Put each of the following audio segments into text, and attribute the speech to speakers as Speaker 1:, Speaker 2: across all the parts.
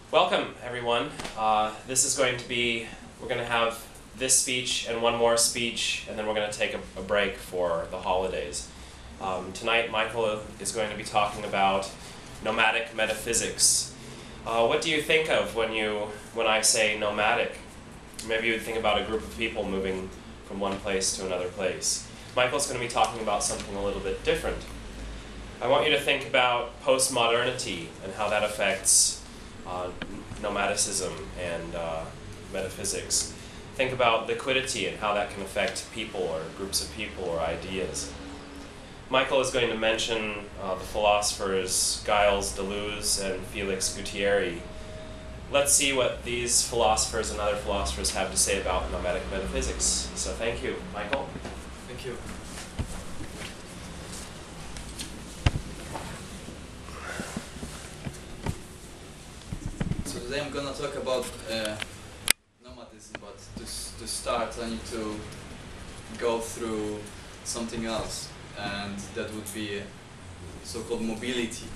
Speaker 1: Welcome, everyone. This is going to be, we're going to have this speech and one more speech, and then we're going to take a break for the holidays. Tonight, Michael is going to be talking about nomadic metaphysics. What do you think of when I say nomadic? Maybe you would think about a group of people moving from one place to another place. Michael's going to be talking about something a little bit different. I want you to think about postmodernity and how that affects nomadicism and metaphysics. Think about liquidity and how that can affect people or groups of people or ideas. Michael is going to mention the philosophers Gilles Deleuze and Félix Guattari. Let's see what these philosophers and other philosophers have to say about nomadic metaphysics. So thank you, Michael.
Speaker 2: Thank you. So today I'm going to talk about nomadism, but to start I need to go through something else, and that would be so-called mobility.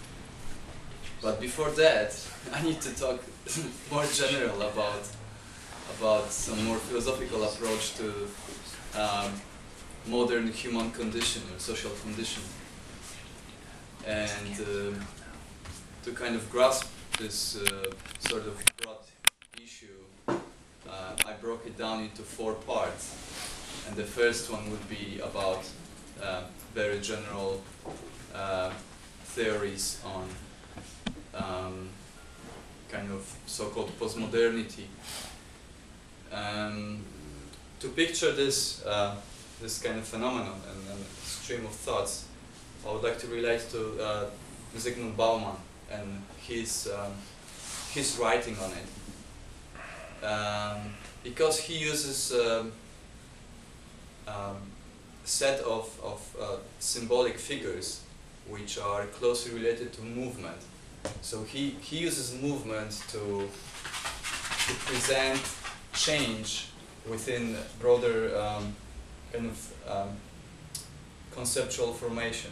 Speaker 2: But before that, I need to talk more general about some more philosophical approach to modern human condition or social condition. And to kind of grasp this sort of broad issue, I broke it down into 4 parts. And the first one would be about very general theories on kind of so-called postmodernity. To picture this kind of phenomenon and stream of thoughts, I would like to relate to Zygmunt Bauman and his writing on it, because he uses set of symbolic figures which are closely related to movement. So he uses movement to present change within broader kind of conceptual formation.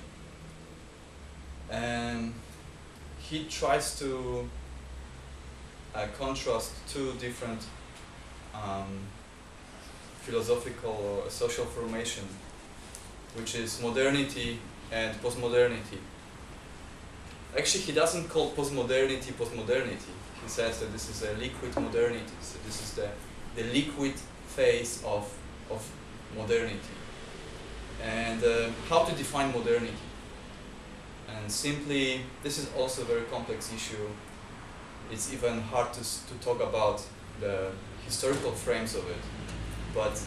Speaker 2: And he tries to contrast 2 different philosophical or social formation, which is modernity and postmodernity. Actually, he doesn't call postmodernity postmodernity. He says that this is a liquid modernity. So this is the liquid phase of modernity. And how to define modernity? And simply, this is also a very complex issue. It's even hard to talk about the historical frames of it, but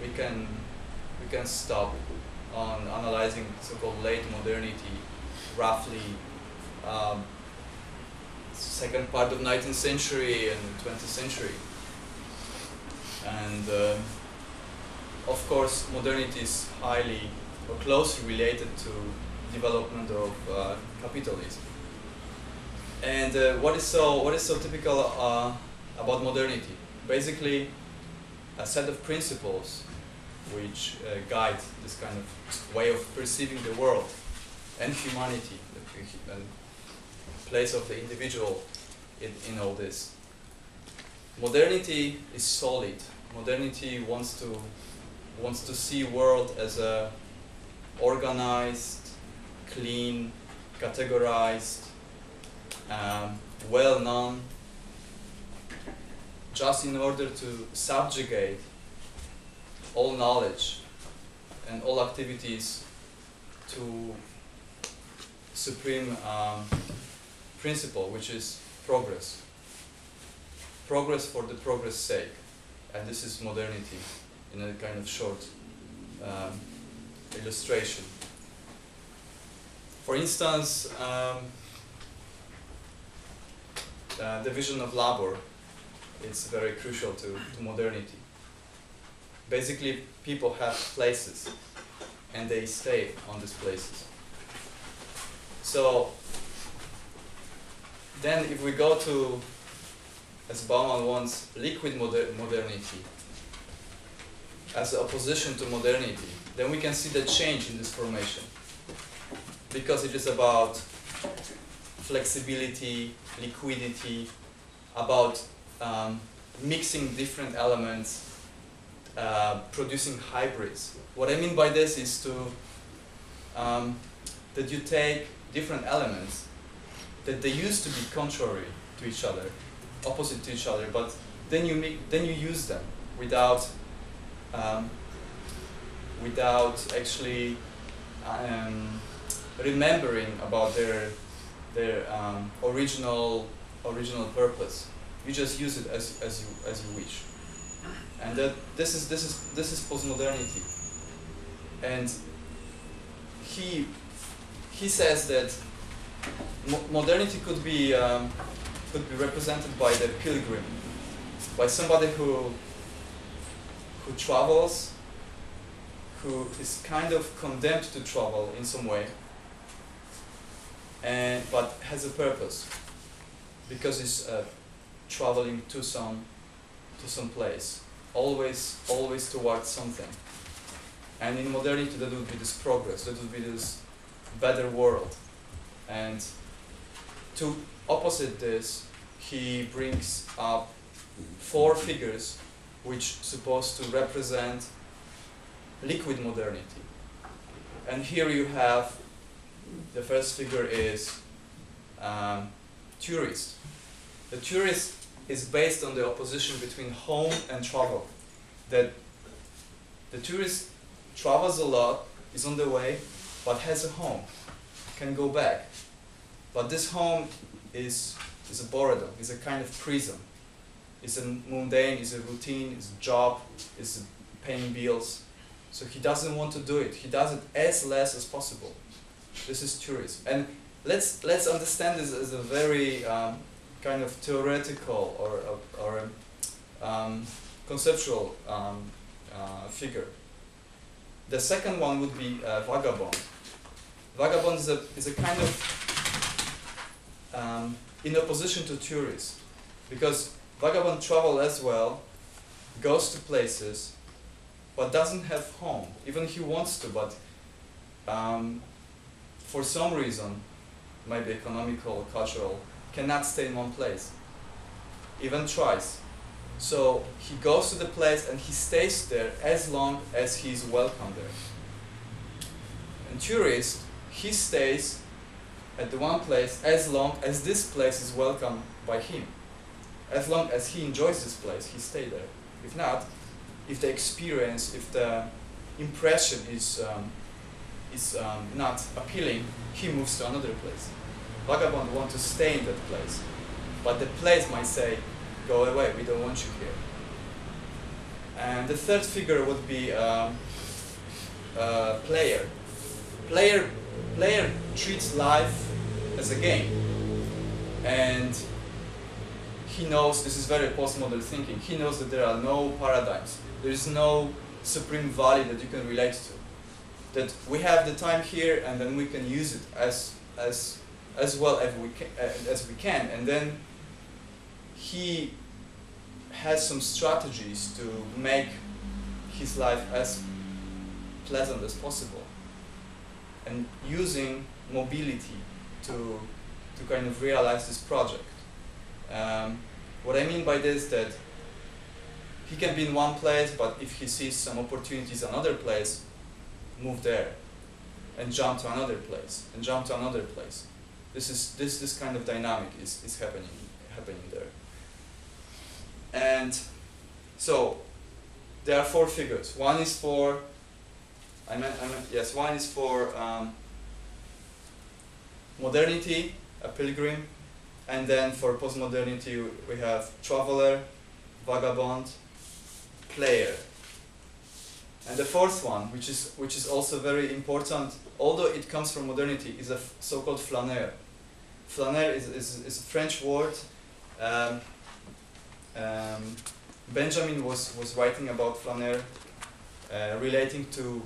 Speaker 2: we can stop on analyzing so-called late modernity, roughly second part of 19th century and 20th century. And of course, modernity is highly or closely related to development of capitalism. And what is so typical about modernity? Basically, a set of principles which guide this kind of way of perceiving the world and humanity, the place of the individual in all this. Modernity is solid. Modernity wants to see world as a organized, clean, categorized, well-known, just in order to subjugate all knowledge and all activities to supreme principle, which is progress. Progress for the progress sake. And this is modernity in a kind of short illustration. For instance, the division of labor is very crucial to modernity. Basically, people have places and they stay on these places. So then if we go to, as Bauman wants, liquid modernity as an opposition to modernity, then we can see the change in this formation, because it is about flexibility, liquidity, about mixing different elements, producing hybrids. What I mean by this is that you take different elements that they used to be contrary to each other, opposite to each other, but then you use them without actually remembering about their original purpose. You just use it as you wish, and this is postmodernity. And he says that modernity could be represented by the pilgrim, by somebody who travels, who is kind of condemned to travel in some way, but has a purpose because he's traveling to some place, always towards something. And in modernity, that would be this progress, that would be this better world. And to opposite this, he brings up 4 figures which supposed to represent liquid modernity. And here you have, the first figure is tourist. The tourist is based on the opposition between home and travel. That the tourist travels a lot, is on the way, but has a home, can go back. But this home is a boredom, is a kind of prison. It's a mundane, it's a routine, it's a job, it's paying bills. So he doesn't want to do it. He does it as less as possible. This is tourism. And let's understand this as a very kind of theoretical or conceptual figure. The second one would be vagabond. Vagabond is a kind of in opposition to tourist, because vagabond travel as well, goes to places, but doesn't have home. Even he wants to, but for some reason, maybe economical, cultural, cannot stay in one place. Even tries. So he goes to the place and he stays there as long as he's welcome there. And tourist, he stays at the one place as long as this place is welcome by him. As long as he enjoys this place, he stays there. If not, if the experience, if the impression is not appealing, he moves to another place. Vagabond wants to stay in that place, but the place might say, go away, we don't want you here. And the third figure would be player. Player treats life as a game, and he knows, this is very postmodern thinking, he knows that there are no paradigms, there is no supreme value that you can relate to. That we have the time here and then we can use it as well as we can, and then he has some strategies to make his life as pleasant as possible, and using mobility to kind of realize this project. What I mean by this, that he can be in one place, but if he sees some opportunities in another place, move there, and jump to another place, and jump to another place. This kind of dynamic is happening there. And so there are 4 figures. One is for one is for modernity, a pilgrim, and then for postmodernity we have traveler, vagabond, player. And the fourth one, which is also very important, although it comes from modernity, is a so-called flâneur. Flâneur is a French word. Benjamin was writing about flâneur, relating to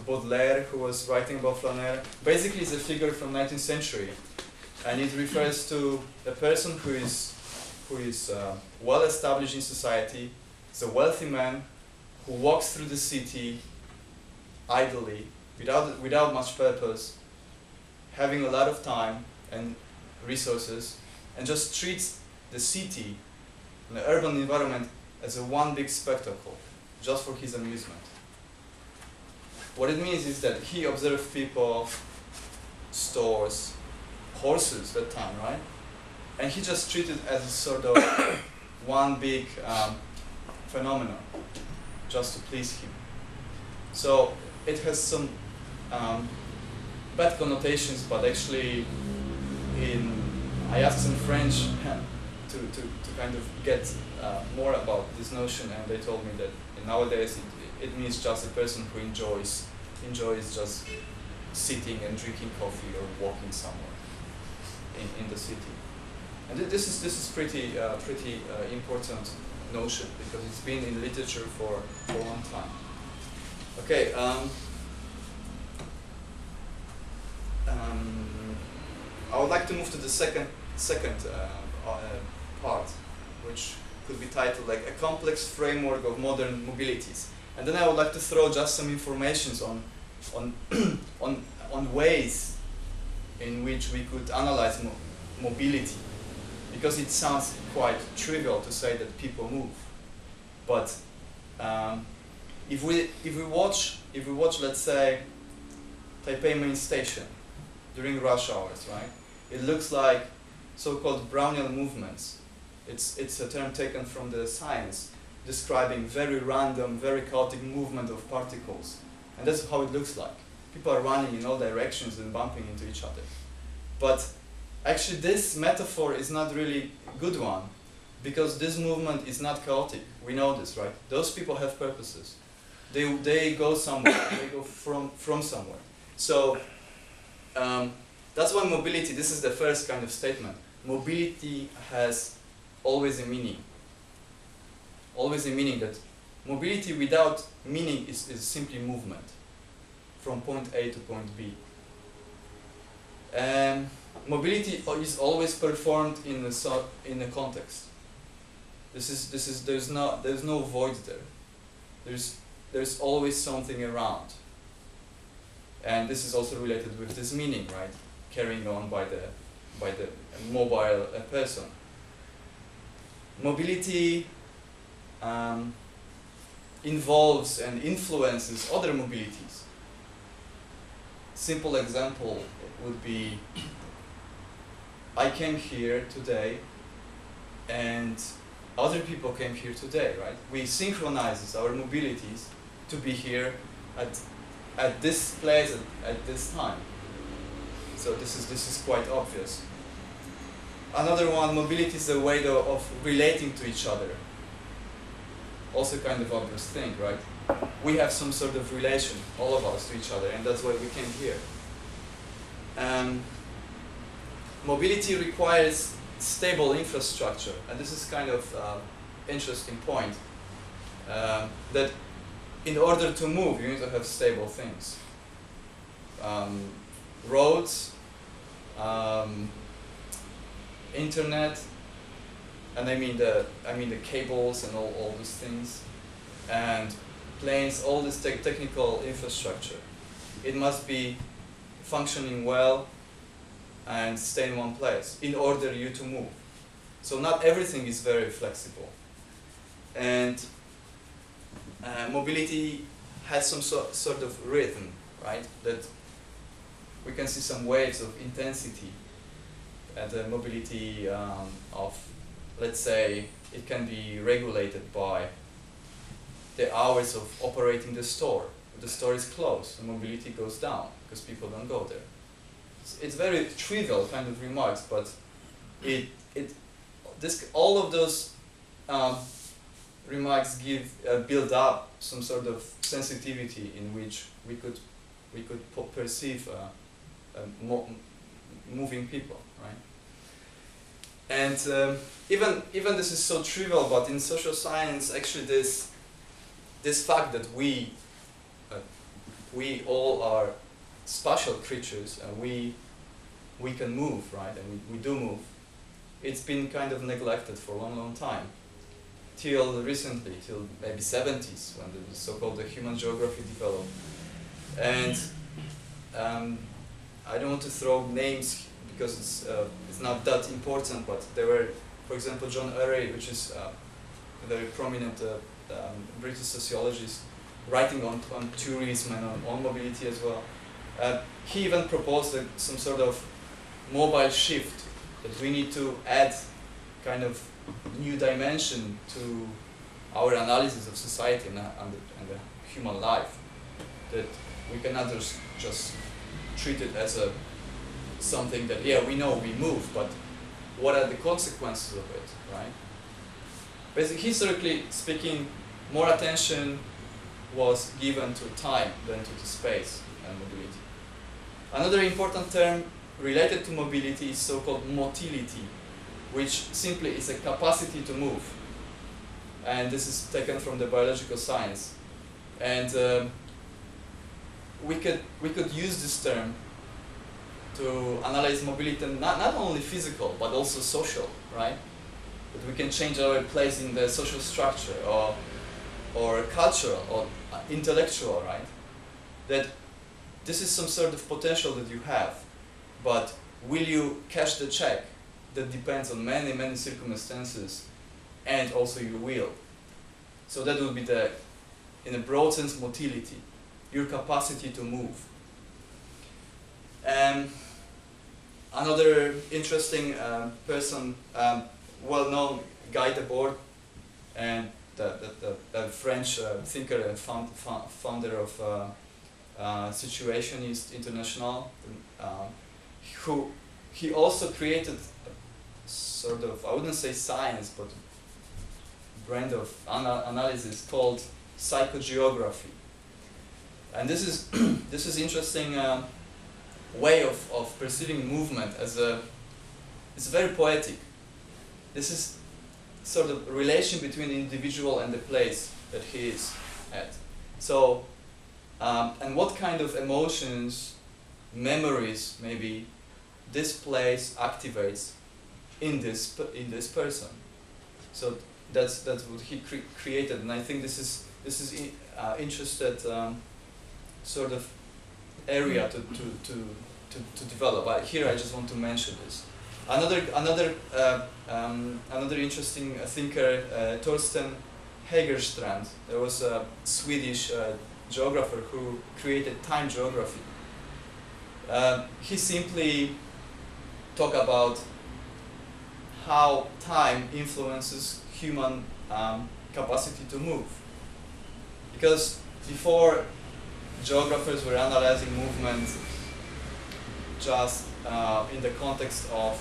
Speaker 2: Baudelaire, who was writing about flâneur. Basically, it's a figure from 19th century, and it refers to a person who is well established in society. He's a wealthy man who walks through the city idly, without much purpose, having a lot of time and resources, and just treats the city in an urban environment as a one big spectacle, just for his amusement. What it means is that he observed people, stores, horses that time, right? And he just treated it as a sort of one big phenomenon, just to please him. So it has some bad connotations, but actually, I asked some French to kind of get more about this notion, and they told me that nowadays it means just a person who enjoys just sitting and drinking coffee or walking somewhere in the city. And this is pretty important notion, because it's been in literature for a long time. Okay. I would like to move to the second part, which could be titled like a complex framework of modern mobilities. And then I would like to throw just some informations on ways in which we could analyze mobility, because it sounds quite trivial to say that people move, but if we watch, let's say, Taipei main station during rush hours, right? It looks like so-called Brownian movements. It's a term taken from the science, describing very random, very chaotic movement of particles, and that's how it looks like. People are running in all directions and bumping into each other. But actually, this metaphor is not really a good one, because this movement is not chaotic. We know this, right? Those people have purposes. They go somewhere. They go from somewhere. So that's why mobility. This is the first kind of statement. Mobility has always a meaning. Always a meaning. That mobility without meaning is simply movement from point A to point B. Mobility is always performed in a context. There's no void there. There's always something around, and this is also related with this meaning, right? Carrying on by the mobile person. Mobility involves and influences other mobilities. Simple example would be, I came here today and other people came here today, right? We synchronize our mobilities to be here at this place at this time. So this is quite obvious. Another one, mobility is a way of relating to each other. Also kind of obvious thing, right? We have some sort of relation, all of us, to each other, and that's why we came here. Mobility requires stable infrastructure, and this is kind of interesting point, that in order to move, you need to have stable things. Roads, internet, and I mean the cables and all these things, and planes, all this technical infrastructure. It must be functioning well and stay in one place in order you to move. So not everything is very flexible. And mobility has some sort of rhythm, right? That we can see some waves of intensity at the mobility of, let's say, it can be regulated by the hours of operating the store. If the store is closed, the mobility goes down because people don't go there. It's very trivial kind of remarks, but all of those remarks build up some sort of sensitivity in which we could perceive moving people, right? And even this is so trivial, but in social science, actually, this fact that we all are spatial creatures and we can move, right? And we do move. It's been kind of neglected for a long time, till recently, till maybe 70s, when the so-called the human geography developed. And I don't want to throw names because it's not that important, but there were for example, John Urry, which is a very prominent British sociologist, writing on tourism and on mobility as well. He even proposed some sort of mobile shift, that we need to add kind of new dimension to our analysis of society and the human life, that we cannot just treat it as something that, yeah, we know we move, but what are the consequences of it, right? Basically, historically speaking, more attention was given to time than to the space and mobility. Another important term related to mobility is so-called motility, which simply is a capacity to move. And this is taken from the biological science. And we could use this term to analyze mobility, not only physical, but also social, right? That we can change our place in the social structure, or cultural, or intellectual, right? That this is some sort of potential that you have, but will you cash the check? That depends on many, many circumstances, and also your will. So that would be in a broad sense, motility, your capacity to move. Another interesting person, well-known Guy Debord, and the French thinker and founder of Situationist International, who he also created a sort of, I wouldn't say science, but brand of analysis called psychogeography. And this is this is interesting way of perceiving movement as it's very poetic. This is sort of relation between the individual and the place that he is at. So, and what kind of emotions, memories maybe this place activates in this person. So that's what he created, and I think this is interested sort of area to develop. Here I just want to mention this. Another interesting thinker, Torsten Hägerstrand. There was a Swedish geographer who created time geography. He simply talked about how time influences human capacity to move. Because before, geographers were analyzing movement just in the context of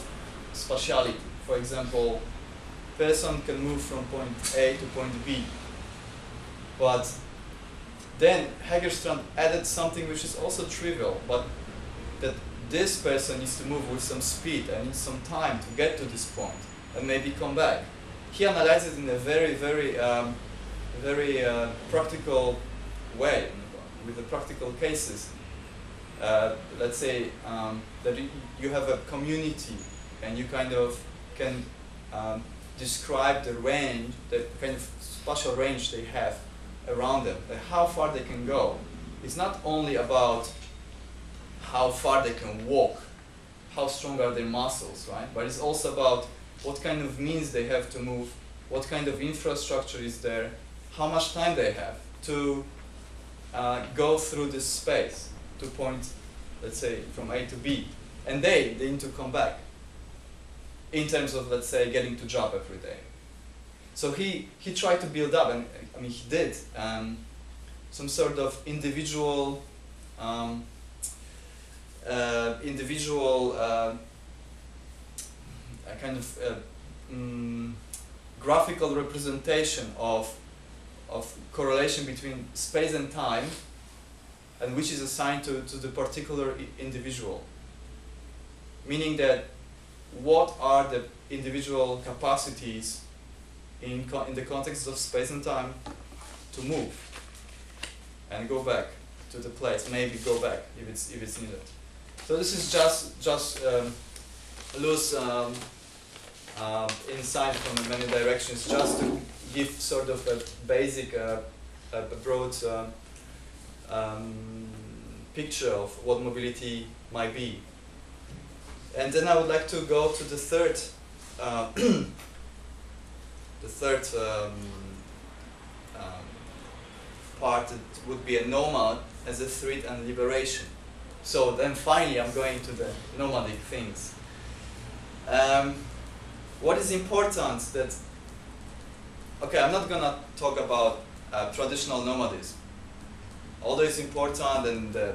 Speaker 2: spatiality. For example, person can move from point A to point B. But then Hägerstrand added something which is also trivial, but that this person needs to move with some speed and needs some time to get to this point and maybe come back. He analyzed it in a very, very, very practical way, with the practical cases. Let's say that you have a community and you kind of can describe the range, the kind of spatial range they have around them, how far they can go. It's not only about how far they can walk, how strong are their muscles, right? But it's also about what kind of means they have to move, what kind of infrastructure is there, how much time they have to go through this space to point, let's say, from A to B. And they need to come back in terms of, let's say, getting to job every day. So he tried to build up, and I mean he did, some sort of individual kind of graphical representation of correlation between space and time, and which is assigned to the particular individual. Meaning that what are the individual capacities in the context of space and time to move and go back to the place, maybe go back if it's needed. So this is just loose insight from many directions, just to give sort of a basic, a broad picture of what mobility might be. And then I would like to go to the third third part, it would be a nomad as a threat and liberation. So then finally I'm going to the nomadic things. What is important that, okay, I'm not gonna talk about traditional nomadism, although it's important, and the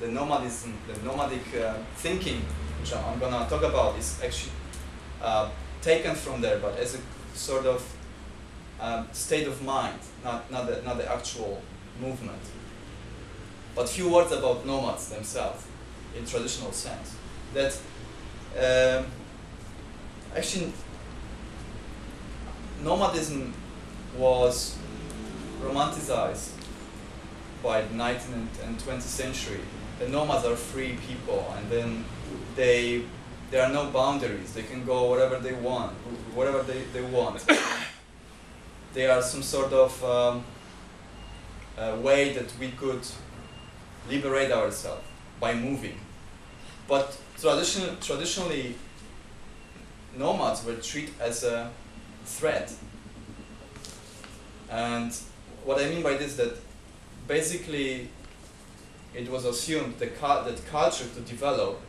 Speaker 2: nomadism, the nomadic thinking, which I'm gonna talk about, is actually taken from there, but as a sort of state of mind, not the actual movement. But few words about nomads themselves, in traditional sense. That actually nomadism was romanticized by the 19th and 20th century. The nomads are free people, and then there are no boundaries. They can go wherever they want, whatever they want. They are some sort of way that we could liberate ourselves by moving. But traditionally, nomads were treated as a threat. And what I mean by this is that basically it was assumed that culture to develop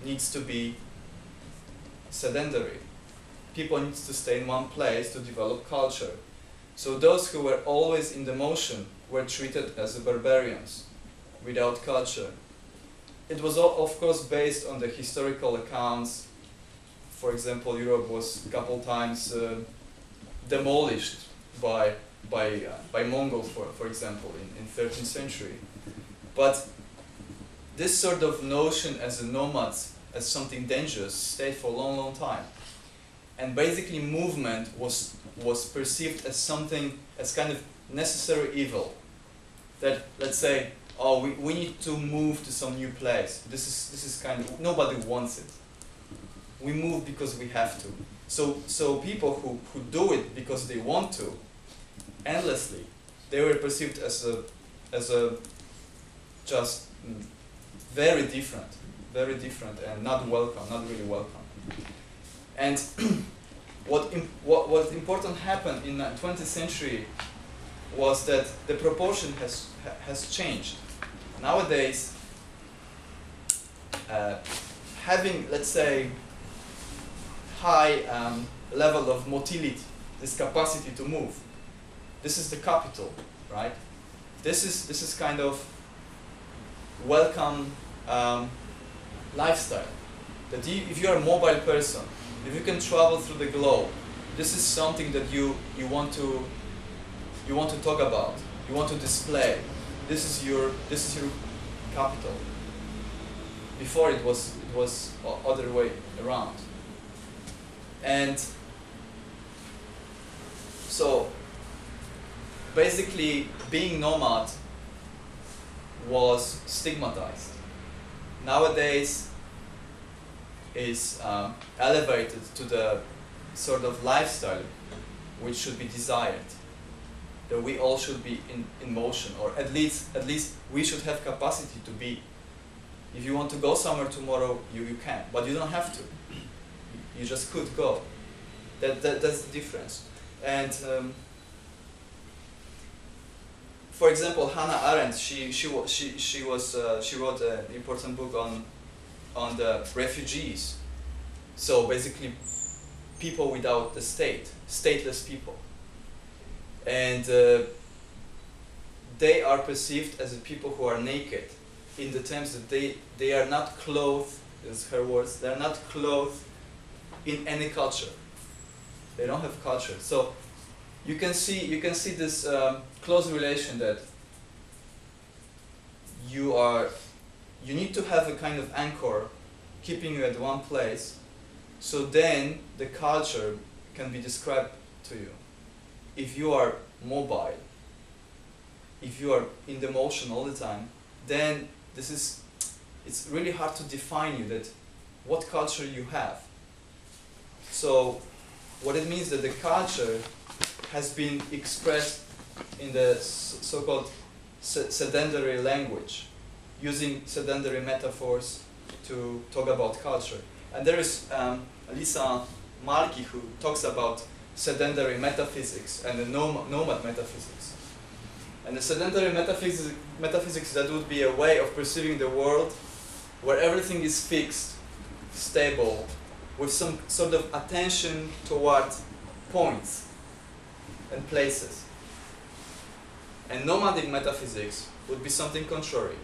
Speaker 2: needs to be sedentary. People need to stay in one place to develop culture. So those who were always in the motion were treated as barbarians, without culture. It was of course based on the historical accounts. For example, Europe was a couple times demolished by Mongols, for example, in 13th century. But this sort of notion as a nomads, as something dangerous, stayed for a long time. And basically movement was perceived as something, as kind of necessary evil. That, let's say, oh, we need to move to some new place. This is kind of, nobody wants it. We move because we have to. So people who do it because they want to, endlessly, they were perceived as a just very different, and not welcome, not really welcome. And what important happened in the 20th century was that the proportion has changed. Nowadays, having, let's say, high level of motility, this capacity to move, this is the capital, right? This is kind of welcome lifestyle. That if you are a mobile person, if you can travel through the globe, this is something that you want to talk about, you want to display. This is your capital. Before it was other way around. And so basically being nomad was stigmatized. Nowadays is elevated to the sort of lifestyle which should be desired. That we all should be in motion, or at least we should have capacity to be. If you want to go somewhere tomorrow, you can, but you don't have to. You just could go. That's the difference. And for example, Hannah Arendt, she wrote an important book on the refugees. So basically, people without the state, stateless people. And they are perceived as the people who are naked, in the terms that they are not clothed, is her words, they are not clothed in any culture. They don't have culture. So you can see this close relation that you need to have a kind of anchor keeping you at one place, so then the culture can be described to you. If you are mobile, if you are in the motion all the time, then it's really hard to define you, that what culture you have. So what it means that the culture has been expressed in the so-called sedentary language, using sedentary metaphors to talk about culture. And there is Malki, who talks about sedentary metaphysics and the nomad metaphysics. And the sedentary metaphysics, that would be a way of perceiving the world where everything is fixed, stable, with some sort of attention toward points and places. And nomadic metaphysics would be something contrary.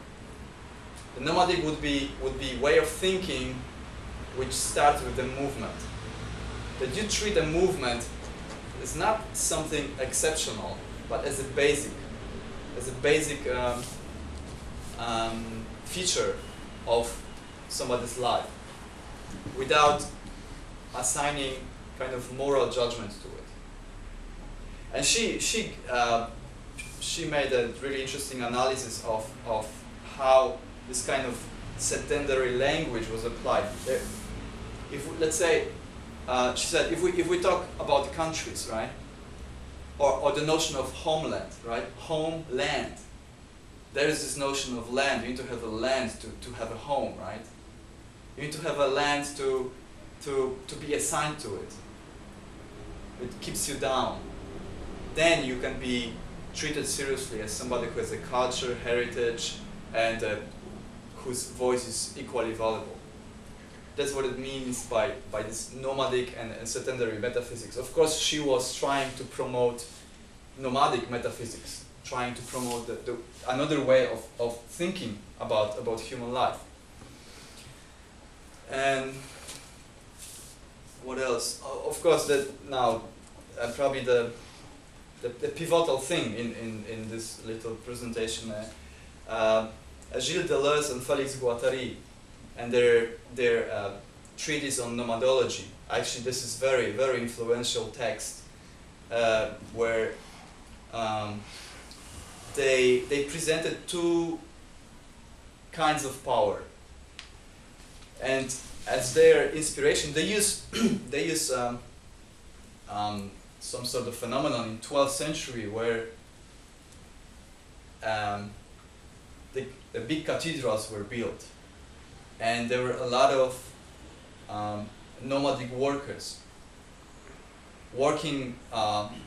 Speaker 2: The nomadic would be way of thinking which starts with the movement. That you treat a movement as not something exceptional, but as a basic feature of somebody's life, without assigning kind of moral judgment to it. And she made a really interesting analysis of how this kind of sedentary language was applied. Let's say, she said, if we talk about countries, right, or the notion of homeland, right, homeland. There is this notion of land. You need to have a land to have a home, right? You need to have a land to be assigned to it. It keeps you down. Then you can be treated seriously as somebody who has a culture, heritage, and whose voice is equally valuable. That's what it means by this nomadic and sedentary metaphysics. Of course, she was trying to promote nomadic metaphysics, trying to promote another way of thinking about human life. And what else? Of course, that now probably the pivotal thing in this little presentation, Gilles Deleuze and Félix Guattari and their treatise on nomadology. Actually, this is very, very influential text where they presented two kinds of power, and as their inspiration, they use some sort of phenomenon in 12th century where the big cathedrals were built, and there were a lot of nomadic workers working,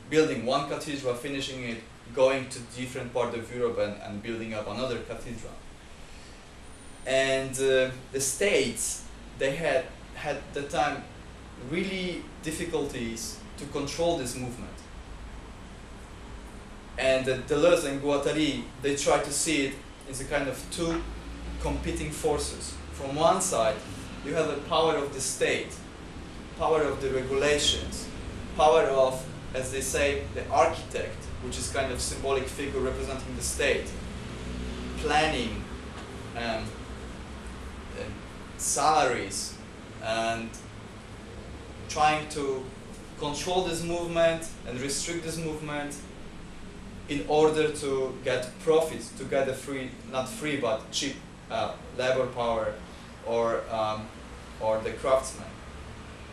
Speaker 2: building one cathedral, finishing it, going to different part of Europe and building up another cathedral. And the states, they had at the time really difficulties to control this movement. And Deleuze and Guattari, they try to see it as a kind of two competing forces. From one side, you have the power of the state, power of the regulations, power of, as they say, the architect, which is kind of symbolic figure representing the state, planning, salaries, and trying to control this movement and restrict this movement in order to get profits, to get a free, not free, but cheap labor power or the craftsman.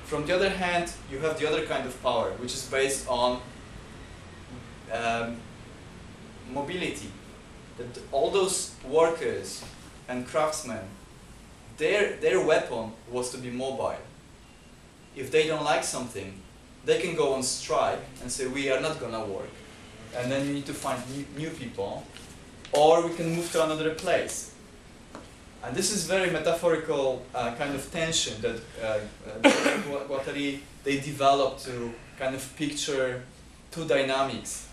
Speaker 2: From the other hand, you have the other kind of power, which is based on mobility. That all those workers and craftsmen, their weapon was to be mobile. If they don't like something, they can go on strike and say, we are not gonna work. And then you need to find new people, or we can move to another place. And this is very metaphorical kind of tension that Guattari, they developed to kind of picture two dynamics,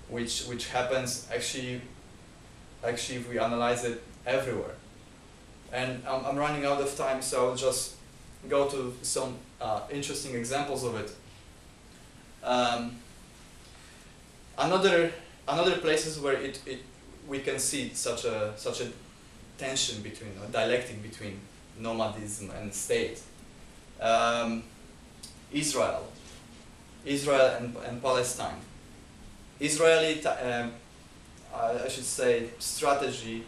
Speaker 2: which happens actually if we analyze it everywhere. And I'm running out of time, so I'll just go to some interesting examples of it. Another places where we can see such a tension between, or dialectic between nomadism and state. Israel and Palestine. Israeli, I should say, strategy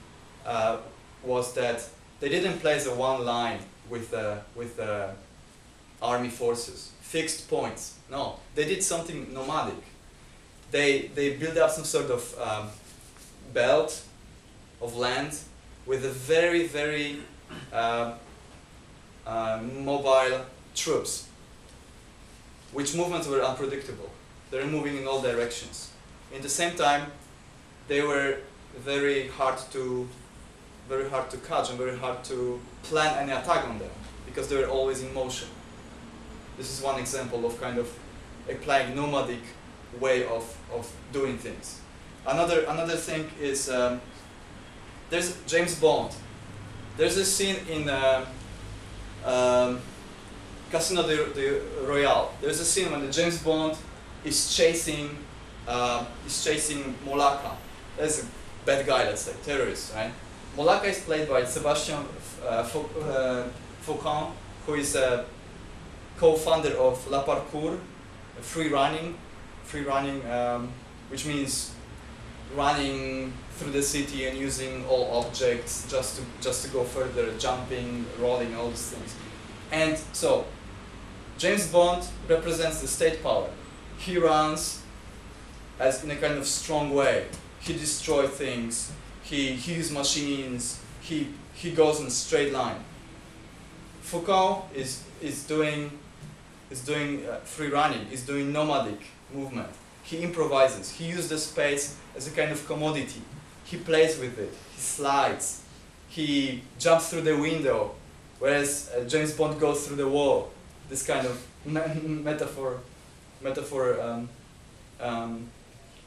Speaker 2: was that they didn't place a one line with the army forces, fixed points. No, they did something nomadic. They built up some sort of belt of land with a very, very mobile troops. which movements were unpredictable. They were moving in all directions. In the same time, they were very hard to catch and very hard to plan any attack on them, because they were always in motion. This is one example of kind of applying nomadic way of doing things. Another thing is there's James Bond. There's a scene in Casino de Royale. There's a scene when the James Bond is chasing Molaka. That's a bad guy, let's say, terrorist, right? Molaka is played by Sebastian Faucon, who is a co-founder of La Parkour, free running, which means running through the city and using all objects just to go further, jumping, rolling, all these things. And so, James Bond represents the state power. He runs as in a kind of strong way. He destroys things. He uses machines. He goes in a straight line. Foucault is doing free running. Is doing nomadic movement. He improvises. He uses the space as a kind of commodity. He plays with it. He slides. He jumps through the window, whereas James Bond goes through the wall. This kind of metaphor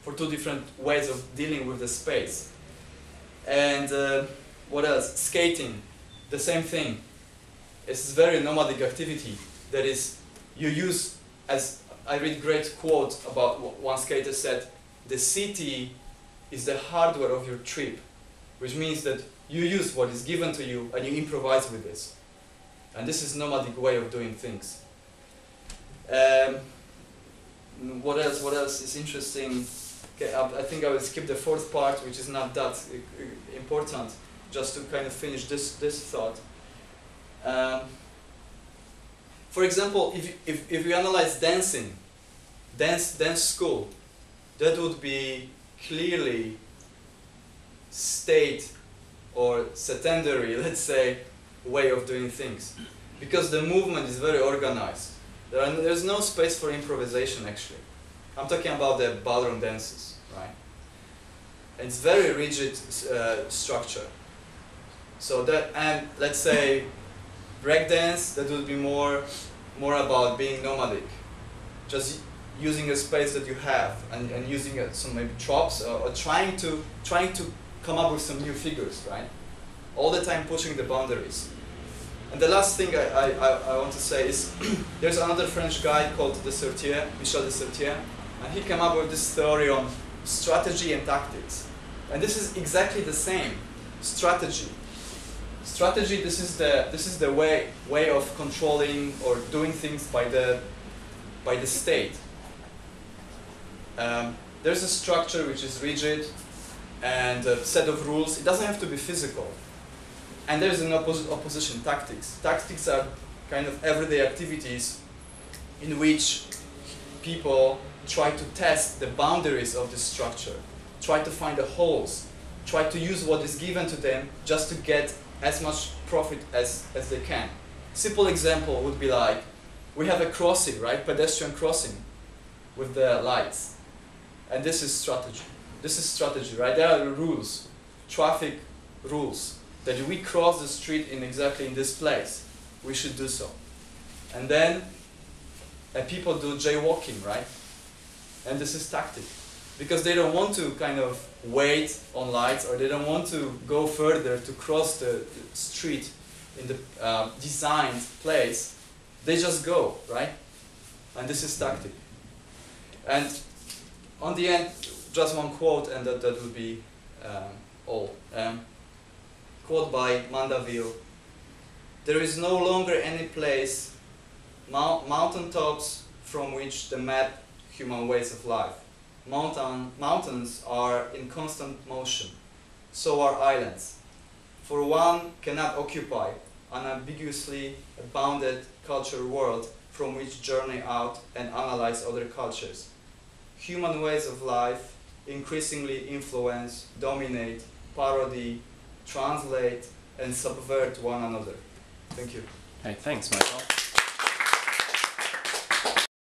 Speaker 2: for two different ways of dealing with the space. And what else? Skating, the same thing. It's a very nomadic activity. That is, you use, as I read great quote about one skater said, the city is the hardware of your trip, which means that you use what is given to you and you improvise with this. And this is nomadic way of doing things. What else is interesting? Okay, I think I will skip the fourth part, which is not that important, just to kind of finish this thought. For example, if you analyze dancing, dance school, that would be clearly state or sedentary, let's say, way of doing things, because the movement is very organized. There's no space for improvisation, actually. I'm talking about the ballroom dances, right? It's very rigid structure. So that, and let's say breakdance, that would be more about being nomadic, just using a space that you have and using some maybe tropes or trying to come up with some new figures, right? All the time pushing the boundaries. And the last thing I want to say is there's another French guy called Michal Grzegorzewski, and he came up with this theory on strategy and tactics. And this is exactly the same. Strategy. This is the way of controlling or doing things by the state. There's a structure which is rigid and a set of rules. It doesn't have to be physical. And there's an opposition, tactics. Tactics are kind of everyday activities in which people try to test the boundaries of the structure, try to find the holes, try to use what is given to them just to get as much profit as they can. Simple example would be like, we have a crossing, right? Pedestrian crossing with the lights. And this is strategy. This is strategy, right? There are rules, traffic rules, that if we cross the street in exactly in this place, we should do so. And then people do jaywalking, right? And this is tactic. Because they don't want to kind of wait on lights, or they don't want to go further to cross the street in the designed place. They just go, right? And this is tactic. And on the end, just one quote, and that would be all. Quote by Mandeville: "There is no longer any place, mountaintops from which to map human ways of life. Mountains are in constant motion, so are islands. For one cannot occupy an ambiguously bounded cultural world from which journey out and analyze other cultures. Human ways of life increasingly influence, dominate, parody, translate, and subvert one another." Thank you.
Speaker 1: Hey, thanks, Michael.